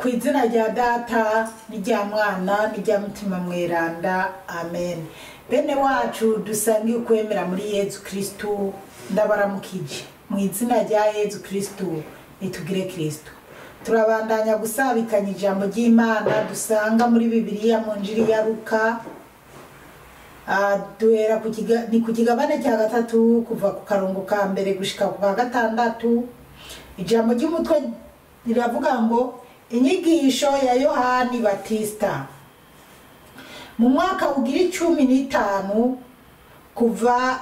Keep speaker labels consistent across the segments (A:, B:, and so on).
A: Kw'izina rya Data n'irya Mwana n'irya Mutima Mweranda, amen. Bene wacu dusangiye ukwemera muri Yezu Kristu, ndabaramukije mu izina rya Yezu Kristu, nitugire Kristu. Turabandanya gusabikanya ijambo ry'Imana dusanga muri Bibiliya mu Injiri ya Luka, duhera ku kigabane cya gatatu kuva ku karongo ka mbere gushika ku ka gatandatu. Ijambo ry'umutwe riravuga ngo inyigisho ya Yohani Batista. Mu mwaka ugira 15 kuva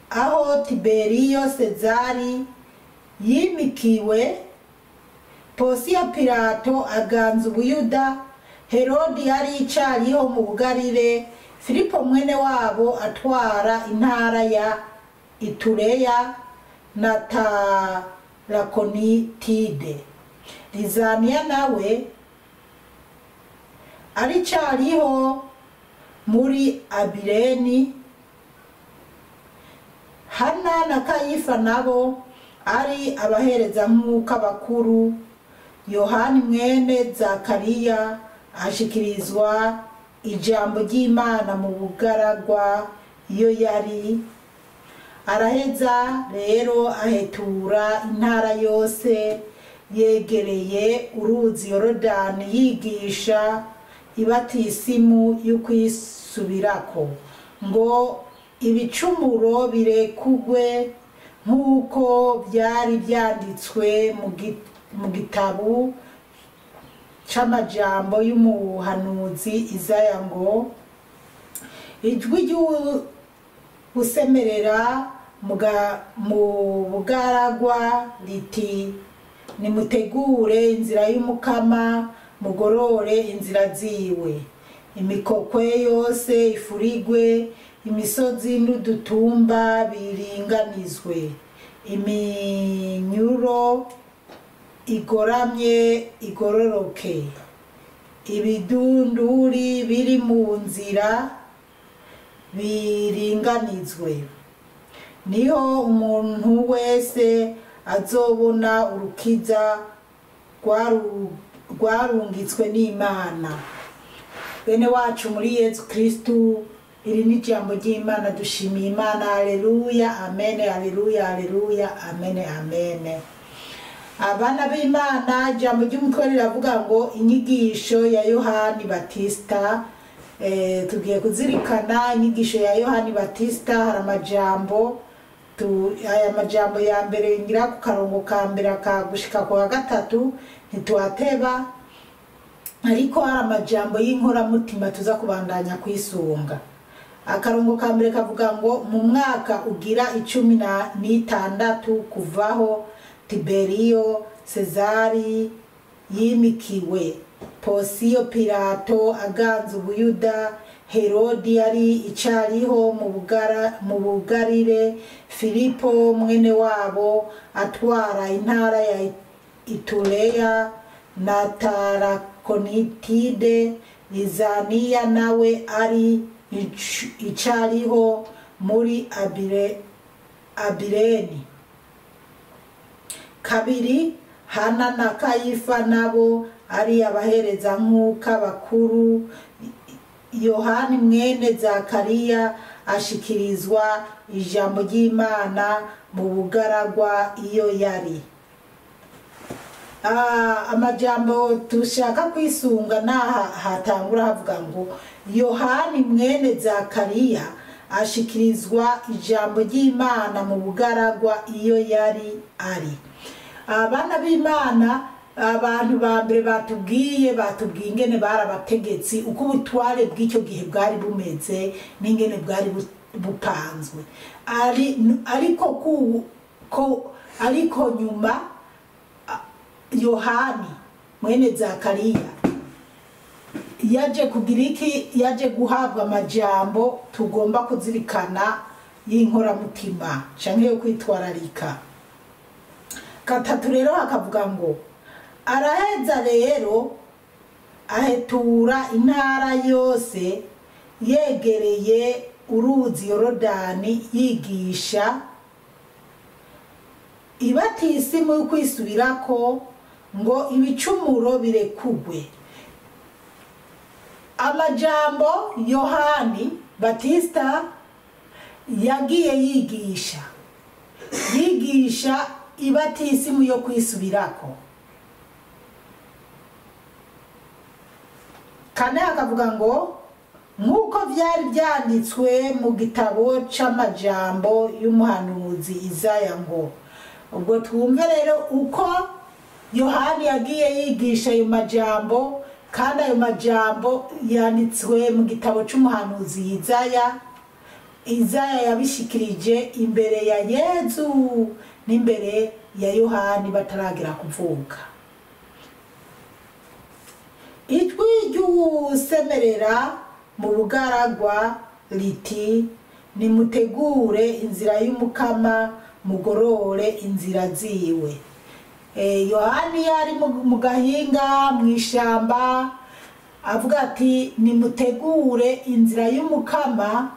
A: aho Tiberiyo Sezari yimikiwe, Posiya Pilato aganza Ubuyuda, Herodi yari icariho mu bugarire, Filipo mwene wabo atwara intara ya Itureya na Tarakonitide, Lizaniya nawe ari cariho muri Abireni, Hana na Kayifa nabo ari abahereza nk'uko bakuru, Yohani mwene Zakariya ashikirizwa ijambo ry'Imana mu bugaragwa iyo yari. Araheza rero ahetura intara yose yegereye uruzi Yorodani, yigisha ibatisimu y'ukwisubirako ngo ibicumuro birekugwe nk'uko byari byanditswe mu gitabu c'amajambo y'umuhanuzi Izaya ngo ijwi ry'uwusemererera mu bugaragwa riti nimutegure inzira y'Umukama, mugorore inzira ziwe. Imikokwe yose ifurigwe, imisozi n'udutumba biringanizwe, iminyuro igoramye igororoke, ibidunduri biri mu nzira biringanizwe. Niho umuntu wese azobona urukiza rwarungitswe n'Imana. Bene wacu muri Yezu Kristu, iri ni ijambo ry'Imana, dushimiye Imana. Haleluya, amen, haleluya, haleluya, amen, amen. Abana b'Imana, ijambo ry'umutwe riravuga ngo inyigisho ya Yohani Batista. Tugiye kuzirikana inyigisho ya Yohani Batista. Hari amajambo, aya majambo ya mbere ngira ku karongo ka mbere akagushika ku wa gatatu ntituhateba, ariko hari amajambo y'inkoramutima tuza kubandanya kwisunga. Akarongo ka mbere kavuga ngo mu mwaka ugira 16 kuvaho Tiberiyo Sezari yimikiwe, Posiyo Pilato aganza Ubuyuda, Herodi yari icariho mu bugarire, Filipo mwene wabo atwara intara ya Itureya na Tarakonitide, Lizaniya nawe ari icariho muri Abireni. Kabiri, Hana na Kayifa nabo ari abahereza nk'uko bakuru, Yohani mwene Zakariya ashikirizwa ijambo ry'Imana mu bugaragwa iyo yari. Amajambo tushaka kwisunga naha hatangura havuga ngo Yohani mwene Zakariya ashikirizwa ijambo ry'Imana mu bugaragwa iyo yari ari. Abana b'Imana, abantu ba mbere batubwiye ingene bari abategetsi, uko ubutware bw'icyo gihe bwari bumeze n'ingene bwari bupanzwe. Ariko nyuma Yohani mwene Zakariya yaje kugira iki? Yaje guhabwa amajambo tugomba kuzirikana y'inkoramutima canke yo kwitwararika. Gatatu rero hakavuga ngo araheza rero ahetura intara yose yegereye uruzi Yorodani, yigisha ibatisimu y'ukwisubirako ngo ibicumuro birekugwe. Amajambo Yohani Batista yagiye yigisha ibatisimu yo kwisubirako. Kane akavuga ngo nkuko vyari byanditswe mu gitabo c'amajambo y'umuhanuzi Izaya ngo. Ubwo twumve rero uko Yohani yagiye yigisha ayo majambo, kandi ayo majambo yanditswe mu gitabo c'umuhanuzi Izaya yabishikirije imbere ya Yezu n'imbere ya Yohani bataragira kuvuka. Ijwi ry'uwusemererera mu bugaragwa riti nimutegure inzira y'Umukama, mugorore inzira ziwe. Yohani yari mu gahinga mw'ishamba avuga ati nimutegure inzira y'Umukama.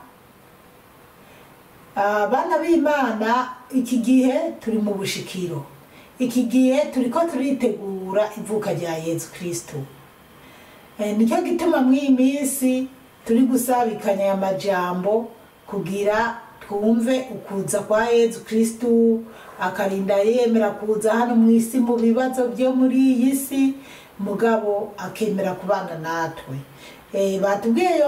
A: Bana b'Imana, iki gihe turi mu bushikiro, iki gihe turiko turitegura ivuka rya Yezu Kristo. Nicyo gituma mw'iyi minsi turi gusabikanya aya majambo kugira twumve ukuza kwa Yezu Kristo, akarinda yemera kuza hano mw'isi mu bibazo byo muri iyi si, mugabo akemera kubana natwe. Batubwiye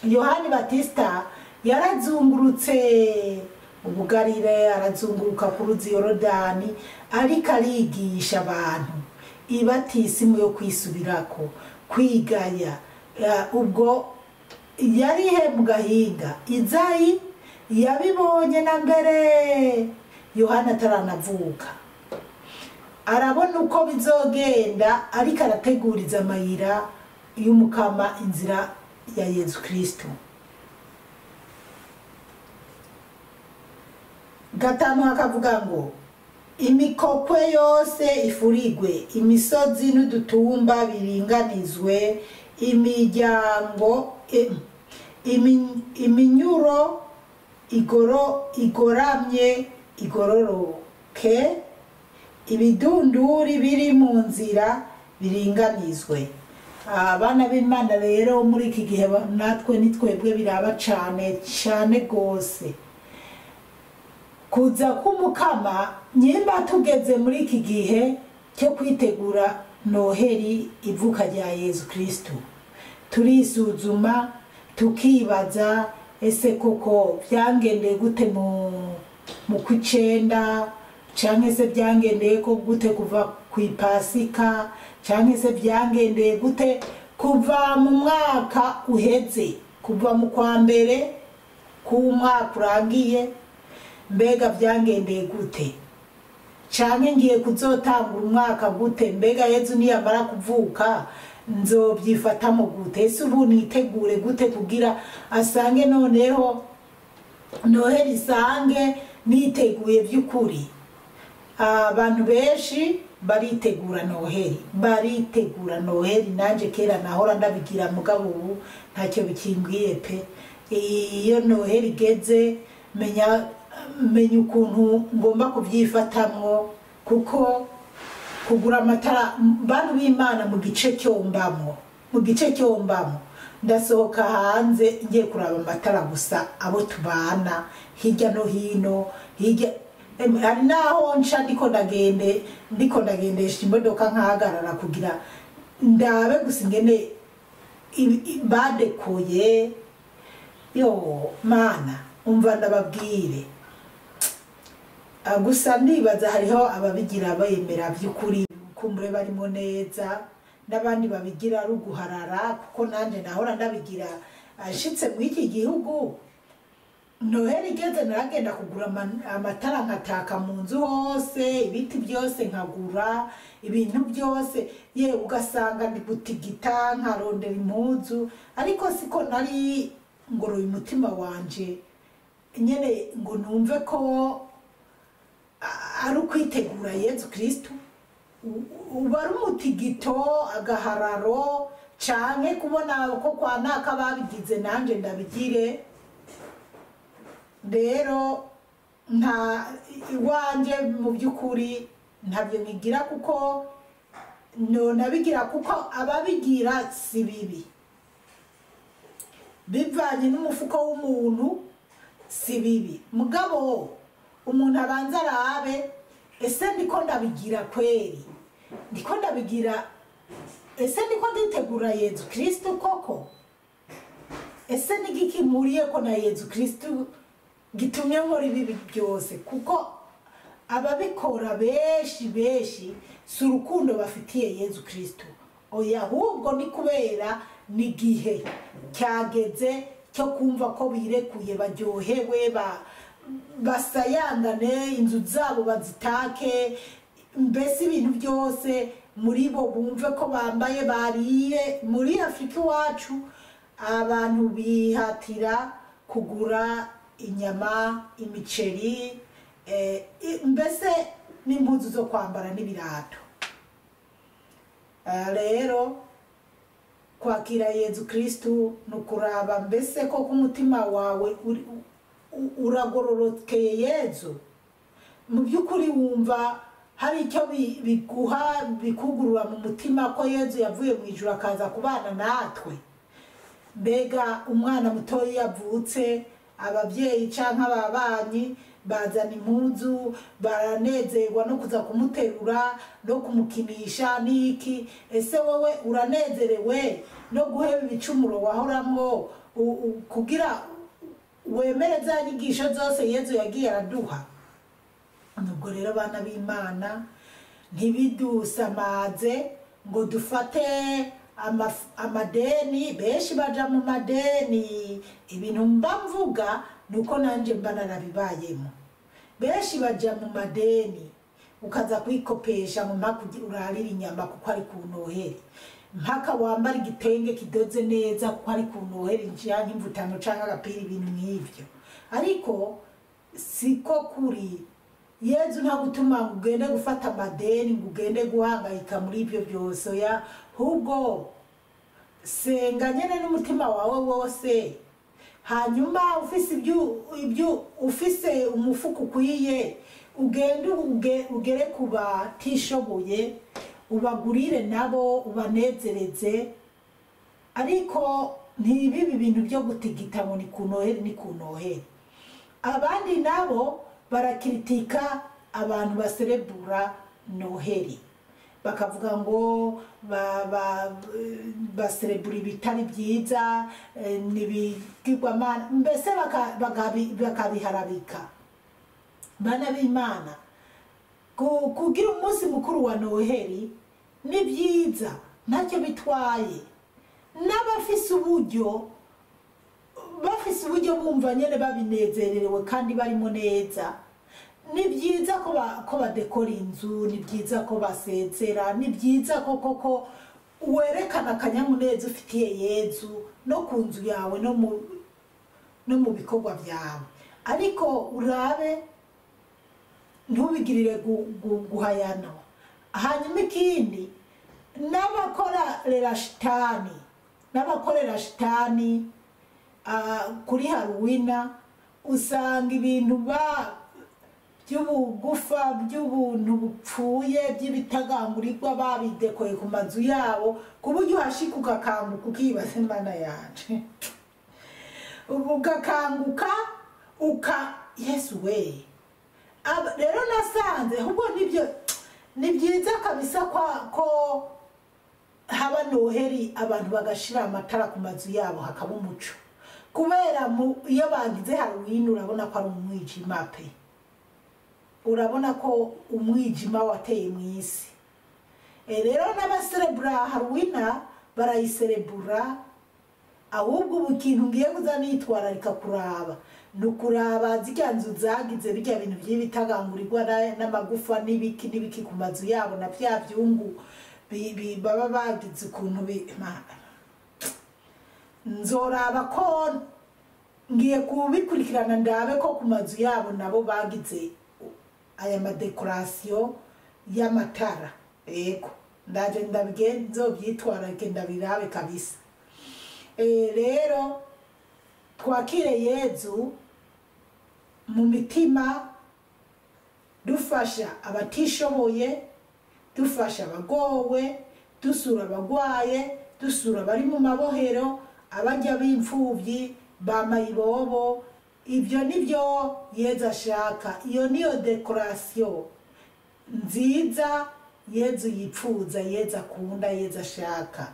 A: Yohani Batista yarazungurutse ubugarire, arazunguruka ku ruzi Yorodani, ariko arigisha abantu ibatisimu yo kwisubirako, kwigaya. Ubwo yarihe mu gahinga. Izayi yabibonye na mbere Yohana ataranavuka, arabona uko bizogenda, ariko arateguriza amayira y'Umukama, inzira ya Yezu Kristo. Gatanu hakavuga ngo imikokwe yose ifurigwe, imisozi n'udutumba biringanizwe, imiryango iminyuro igoramye igororoke, ibidunduri biri mu nzira biringanizwe. Abana b'Imana rero muri iki gihe natwe nitwebwe biraba cane gose kuza k'Umukama. Nyimba tugeze muri iki gihe cyo kwitegura Noheri, ivuka rya Yezu Kristo, turisuzuma tukibaza, ese koko byangendeye gute mu kw'icenda, canke se byangendeye ko gute kuva kw'Ipasika, canke se byangendeye gute kuva mu mwaka uheze, kuva mu kwa mbere k'umwaka urangiye, mbega byangendeye gute? Canke ngiye kuzotangura umwaka gute? Mbega Yezu niyamara kuvuka nzobyifatamo gute? Ese ubu nitegure gute kugira asange noneho Noheri isange niteguye by'ukuri? Abantu benshi baritegura Noheri, nanje kera nahora ndabigira, mugabo ubu ntacyo bikimbwiye pe. Iyo Noheri igeze menya ukuntu ngomba kubyifatamwo, kuko kugura amatara, bantu b'Imana, mu gice cyombamo ndasohoka hanze ngiye kuraba amatara gusa abo tubana hirya no hino. Hari naho nca ndiko ndagendesha imodoka nkahagarara kugira ndabe gusa ingene badekoye. Yo Mana, umva ndababwire, gusa ndibaza hariho ababigira bemera by'ukuri, kumbure barimo neza, n'abandi babigira ruguharara, kuko nanje nahora ndabigira. Ashitse mu iki gihugu Noheri igeze naragenda kugura amatara nkataka mu nzu hose, ibiti byose nkagura, ibintu byose, ye ugasanga ndi gutigita nkarondera impuzu, ariko siko nari ngoroye umutima wanje nyene ngo numve ko ari ukwitegura Yezu Kristo. Uba ari umutigito, agahararo, canke kubona ko kwa naka babigize nanje ndabigire. Rero nta iwanje mu by'ukuri ntabyo nkigira kuko none bigira kuko ababigira si bibi bivanye n'umufuko w'umuntu si bibi mugabo umuntu abanza arabe ese ndiko ndabigira kweri ndiko ndabigira ese ndiko nditegura Yezu Kristo koko ese nigiki muriye ko na Yezu Kristo gitumye nkora ibi byose kuko ababikora beshi si urukundo bafitiye Yezu Kristo oya ahubwo ni kubera nigihe cyageze cyo kumva ko birekuye baryohewe basayangane inzu zabo bazitake mbese ibintu byose muri bo bumve ko bambaye bariye muri Afrika iwacu abantu bihatira kugura inyama imiceri mbese n'impuzu zo kwambara n'ibirato rero kwakira Yezu Kristo nukuraba mbese ko kumutima wawe uragororokeye Yezu mu byukuri wumva hari icyo biguha bikugurura mu mutima ko Yezu yavuye mu ijuru akaza kubana natwe mbega umwana muto yavutse ababyeyi canke ababanyi bazana impuzu baranezerwa no kuza kumuterura no kumukinisha niki ese wowe uranezerewe no guheba ibicumuro wahoramwo kugira wemere za nyigisho zose Yezu yagiye araduha nubwo rero abana b'Imana ntibidusamaze ngo dufate amadeni beshi baja mu madeni ibintu mba mvuga nuko nanje mba narabibayemo beshi baja mu madeni ukaza kwikopesha mu mpaka urarira inyama kuko ari ku Noheri mpaka wambara igitenge kidoze neza kuko ari ku Noheri njyanka imvutano canka agapira ibintu nk'ivyo ariko siko kuri Yezu nta gutuma ngo ugende gufata amadeni ngo ugende guhangayika muri ibyo byose oya ahubwo senga nyene n'umutima wawe wose hanyuma ufise ibyo ufise umufuko ukwiye ugende ugere kuba tishoboye ubagurire nabo ubanezereze ariko ntibibi bintu byo gutigita ngo ni ku Noheri abandi nabo barakritika abantu baserebura Noheri bakavuga ngo baserebura ibitari byiza nibigirwamana mbese bakabiharabika bana b'Imana kugira umunsi mukuru wa Noheri ni byiza ntacyo bitwaye n'abafise uburyo bumva nyene babinezererewe kandi barimo neza ni byiza ko badekora inzu ni byiza ko basezera ni byiza koko werekana akanyamuneza ufitiye Yezu no ku nzu yawe no mu bikorwa byawe ariko urabe ntubigirire guhayana hanyuma ikindi n'abakorera shitani kuri Halloween usanga ibintu by'ubugufa by'ubuntu bupfuye by'ibitagangurirwa babidekoye ku mazu yabo kuburyo hashika ugakanguka ukibaza Imana yanje ugakanguka Yesu we rero nasanze ahubwo ni byiza kabisa ko haba Noheri abantu bagashira amatara ku mazu yabo hakaba umuco kubera iyo bagize Halloween urabona ko ari umwijima pe urabona ko umwijima wateye mu isi rero n'abaserebura Halloween barayiserebura ahubwo ubu kintu ngiye kuzanitwararika kuraba nukuraba ziryanzu zagize bijya bintu by'ibitagangurirwa n'amagufa n'ibiki ku mazu yabo na bya byungu baba bagize ukuntu nzoraba ko ngiye kubikurikirana ndabe ko ku mazu yabo nabo bagize aya madekorasiyo y'amatara yego ndaje ndabigenzo byitwara ndabirabe kabisa rero twakire Yezu mu mitima dufasha abatishoboye, dufasha abagowe, dusura abagwaye, dusura bari mu mabohero, abajya b'imfuvyi, bamayibobo. Ibyo nibyo Yezu ashaka. Iyo niyo dekorasiyo nziza Yezu yipfuza, Yezu akunda, Yezu ashaka.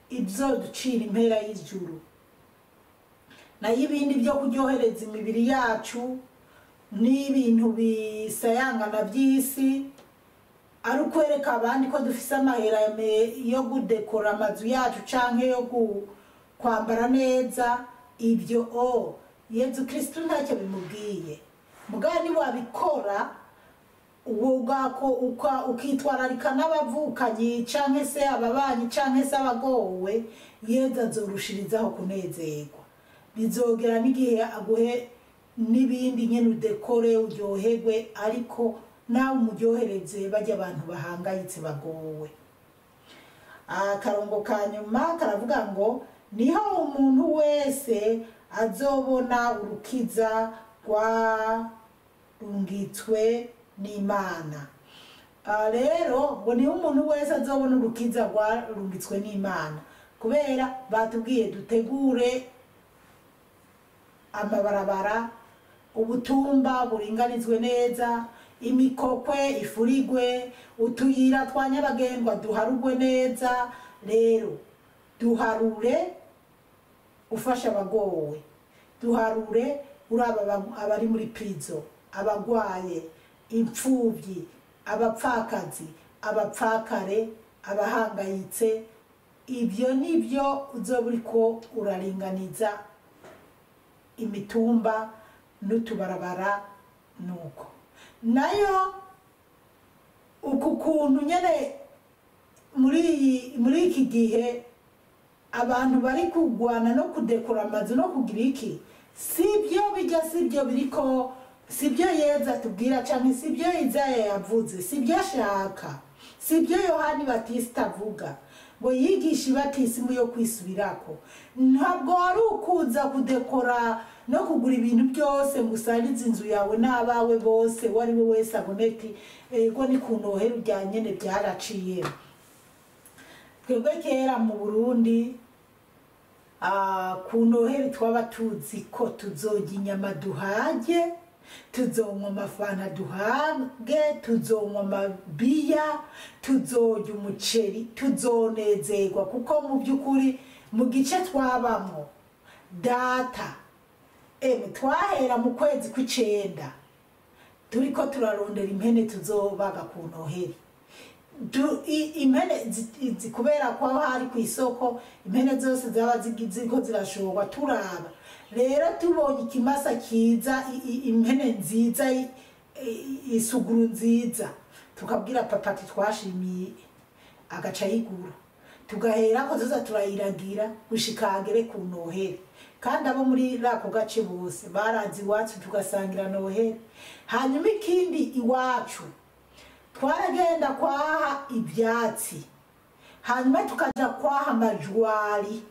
A: Ibyo ducira impera y'ijuru. Nayo ibindi byo kuryohereza imibiri yacu n'ibintu bisayangana by'isi, ari ukwereka abandi ko dufise amahera yo gudekora amazu yacu canke yo kwambara neza, ibyo Yezu Kristo ntacyo bimubwiye. Mugani wabikora ukitwararika n'abavukanyi canke se ababanyi canke se abagowe, Yezu azorushirizaho kunezerwa. Bizogera n'igihe aguhe n'ibindi nyene udekore uryoherwe, ariko nawe umuryohereze bajya abantu bahangayitse bagowe. Akarongo ka nyuma karavuga ngo niho umuntu wese azobona urukiza rwarungitswe n'Imana. Rero ngo niho umuntu wese azobona urukiza rwarungitswe n'Imana, kubera batubwiye dutegure amabarabara, ubutumba buringanizwe neza, imikokwe ifurigwe, utuyira twa nyabagendwa duharugwe neza. Rero duharure ufasha abagowe, duharure uraba abari muri prison, abagwaye, imfuvyi, abapfakazi, abapfakare, abahangayitse. Ibyo nibyo uzoburiko uraringaniza imitumba n'utubarabara. Nuko nayo uku kuntu nyene muri iki gihe abantu bari kugwana no kudekora amazu no kugira iki, sibyo bijya, sibyo biriko, sibyo Yezu atubwira canke sibyo Izaya yavuze, sibyo ashaka, sibyo Yohani Batista avuga ngo yigisha ibatisimu yo kwisubirako. Ntabwo ari ukuza kudekora no kugura ibintu byose ngo usarize inzu yawe n'abawe bose, wari we wese aboneti ego ni ku Noheri rya nyene byaraciye. Twebwe kera mu Burundi ku Noheri twaba tuzi ko tuzorya inyama duhage, tuzonywa amafanta duhage, tuzonywa amabiya, tuzorya umuceri, tuzonezerwa. Kuko mu by'ukuri mu gice twabamo data twahera mu kwezi kw'icenda turiko turarondera impene tuzobaga ku Noheri. Impene kubera ko hari ku isoko impene zose zaba ziriko zirashorwa turaba. Rero tubonye ikimasa kiza, impene nziza, isuguru nziza, tukabwira papa ati twashimiye, agaca yigura, tugahera ko tuza turayiragira gushika hagere ku Noheri. Kandi abo muri rako gace bose barazi iwacu tugasangira Noheri. Hanyuma ikindi iwacu twaragenda kwaha ibyatsi, hanyuma tukaja kwaha amajwari,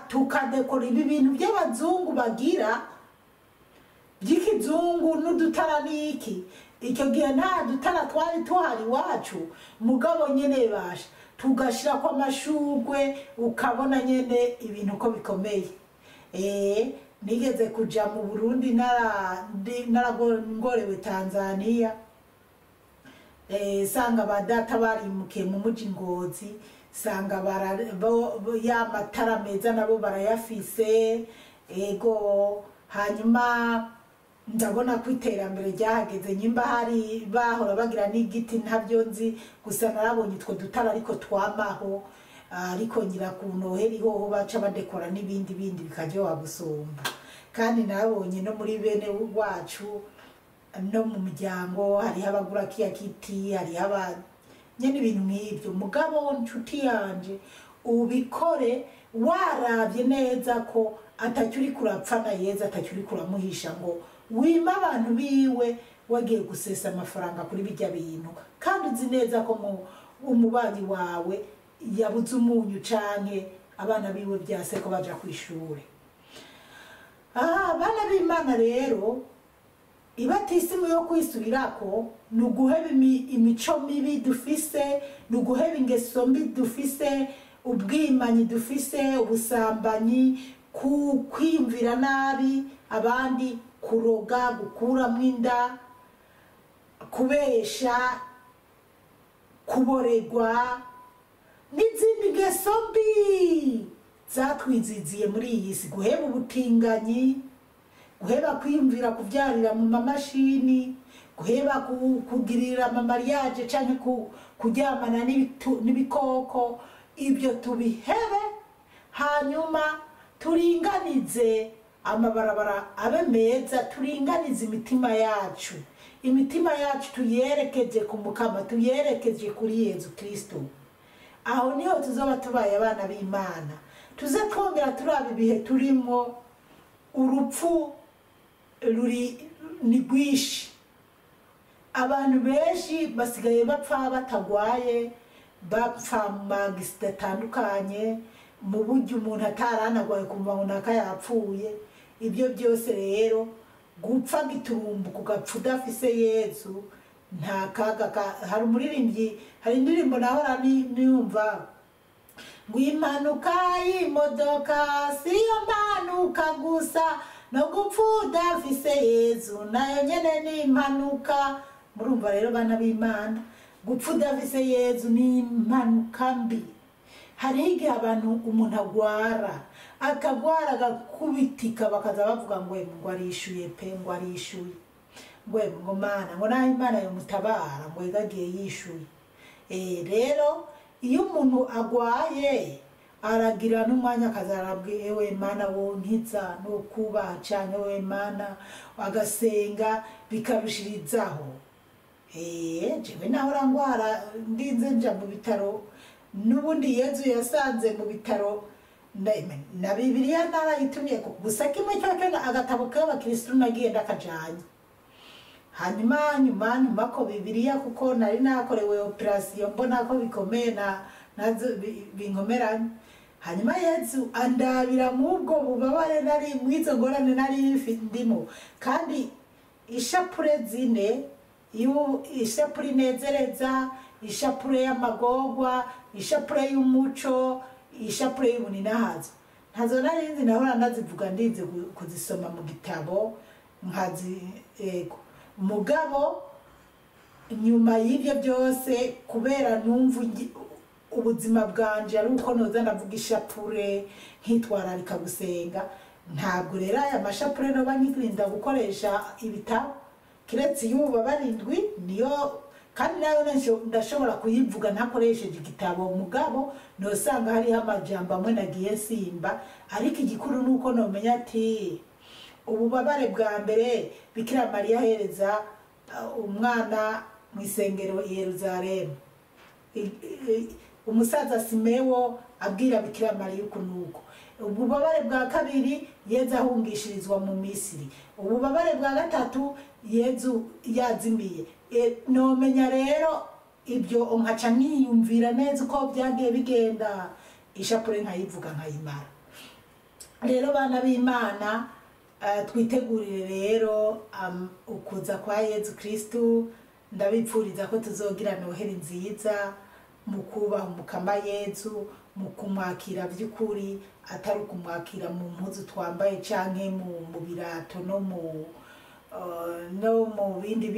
A: tukadekora ibi bintu by'abazungu bagira by'ikizungu n'udutara n'iki. Icyo gihe nta dutara twari tuhari iwacu, mugabo nyene basha tugashira kwa mashugwe, ukabona nyene ibintu ko bikomeye. Nigeze kuja mu Burundi naragongorewe Tanzania, sanga badata barimukiye mu muji Ngozi, sanga ya matara meza nabo barayafise. Ego hanyuma ndabona ko iterambere ryahageze, nyimba hari bahora bagira n'igiti ntabyo nzi, gusa narabonye utwo dutara ariko twamaho. Ariko ngira ku Noheri hoho baca badekora n'ibindi bikaryoha gusumba. Kandi nabonye no muri bene wacu no mu miryango hari abagura kiya kiti, hari nyene ibintu nk'ibyo. Mugabo nshuti yanje ubikore warabye neza ko atacyuri kurapfa na Yezu, atacyuri kuramuhisha ngo wima abantu biwe wagiye gusesa amafaranga kuri bijya bintu, kandi uzi neza ko umubanyi wawe yabuze umunyu canke abana biwe byase ko baja kw'ishure. Abana b'Imana rero ibatisimu yo kwisubirako ni uguheba imico mibi dufise, ni uguheba ingeso mbi dufise, ubwimanyi dufise, ubusambanyi, kwiyumvira nabi abandi, kuroga, gukuramo inda, kubesha, kuboregwa n'izindi ngeso mbi zatwiziziye muri iyi si. Guheba ubutinganyi, guheba kwiyumvira kuvyarira mu mamashini, guheba kugirira amamariyaje canke kuryamana n'ibikoko. Ibyo tubihebe, hanyuma turinganize amabarabara abe meza, turinganize imitima yacu. Imitima yacu tuyerekeje ku Mukama, tuyerekeje kuri Yezu Kristo. Aho niho tuzoba tubaye abana b'Imana. Tuze twongera turaba ibihe turimo, urupfu ni rwinshi. Abantu benshi basigaye bapfa batagwaye, bapfa mu magisida atandukanye, mu buryo umuntu ataranagwaye kumva ngo naka yapfuye. Ibyo byose rero, gupfa giturumbuka ugapfa udafise Yezu nta kaga. Hari umuririmbyi, hari indirimbo nahora niyumva ngo impanuka y'imodoka siyo mpanuka gusa, no gupfa udafise Yezu nayo nyene ni impanuka. Murumva rero bana b'Imana, gupfa udafise Yezu ni impanuka mbi. Hari igihe abantu umuntu agwara, akagwara agakubitika, bakaza bavuga ngo arishuye pe, ngo arishuye, ngo Mana, ngo naho Imana yomutabara, ngo igagiye yishuye. Rero iyo umuntu agwaye aragira n'umwanya akazarabwiye, we Mana wonkiza no kubaha cyane, we Mana, agasenga bikarushirizaho. Jewe naho rangwara ndinze nja mu bitaro, nubundi Yezu yasanze mu bitaro, na Bibliya narayitumye gusa kimwe cyake agatabo k'abakristo nagiye ndakajanye. Hanyuma nyuma ko Bibliya, kuko nari nakorewe operation mbona ko bikomeye nazo binkomeranye. Hanyuma Yezu andabira mu bwo bubabare nari mwizo ngorane nari ndimo, kandi ishapure zine, ishapure inezereza, ishapure y'amagorwa, ishapure y'umuco, ishapure y'ubuninahazo. Ntazo nari nzi, nahora ndazivuga ndinze kuzisoma mu gitabo ego. Mugabo nyuma y'ibyo byose, kubera numva ubuzima bwanje ari uko noza ndavuga ishapure nkitwararika gusenga, ntabwo rero aya mashapure no banyirinda gukoresha ibitabo, kiretse y'ububabare indwi niyo, kandi nayo ndashobora kuyivuga ntakoresheje igitabo. Mugabo nosanga hariho amajambo amwe nagiye simba, ariko igikuru nuko nomenya ati ububabare bwa mbere Bikira Mariya ahereza umwana mu isengero i Yerusalemu, umusaza Simewo abwira Bikira Mariya uko nuko. Ububabare bwa kabiri Yezu ahungishirizwa mu Misiri. Ububabare bwa gatatu Yezu yazimiye. Nomenya rero ibyo nkaca niyumvira neza uko byagiye bigenda, ishapure nkayivuga nkayimara. Rero bana b'Imana, twitegurire rero ukuza kwa Yezu Kristo. Ndabipfuriza ko tuzogira Noheli nziza mu kubaha Umukama Yezu, mu kumwakira by'ukuri, atari ukumwakira mu mpuzu twambaye canke mu birato no mu bindi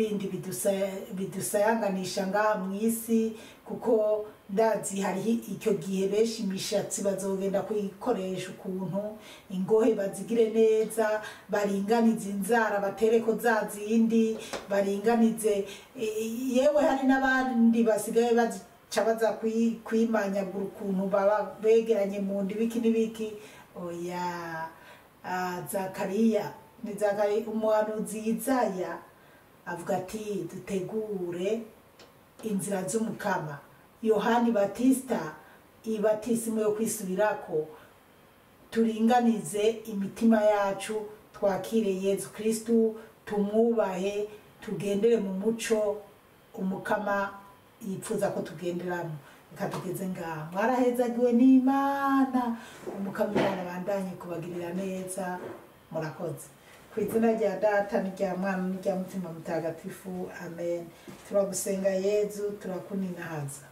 A: bidusayanganisha ngaha mw'isi, kuko ndazi hariho icyo gihe benshi imishatsi bazogenda kuyikoresha ukuntu, ingohe bazigire neza, baringanize inzara, batereko za zindi, baringanize. Yewe hari n'abandi basigaye baza kwimanyagura ukuntu baba begeranye mu ndibiki n'ibiki. Oya, Zakariya umuhanuzi Yesaya avuga ati dutegure inzira z'Umukama. Yohani Batista ibatisimu yo kwisubirako, turinganize imitima yacu, twakire Yezu Kristo, tumwubahe, tugendere mu muco Umukama yipfuza ko tugenderamo. Tugeze ngaha, mwarahezagiwe n'Imana. Umukama Imana bandanye kubagirira neza. Murakoze. ku izina rya data n'irya mwana n'irya mutima mutagatifu amen. Turagusenga Yezu, turakuninahaza.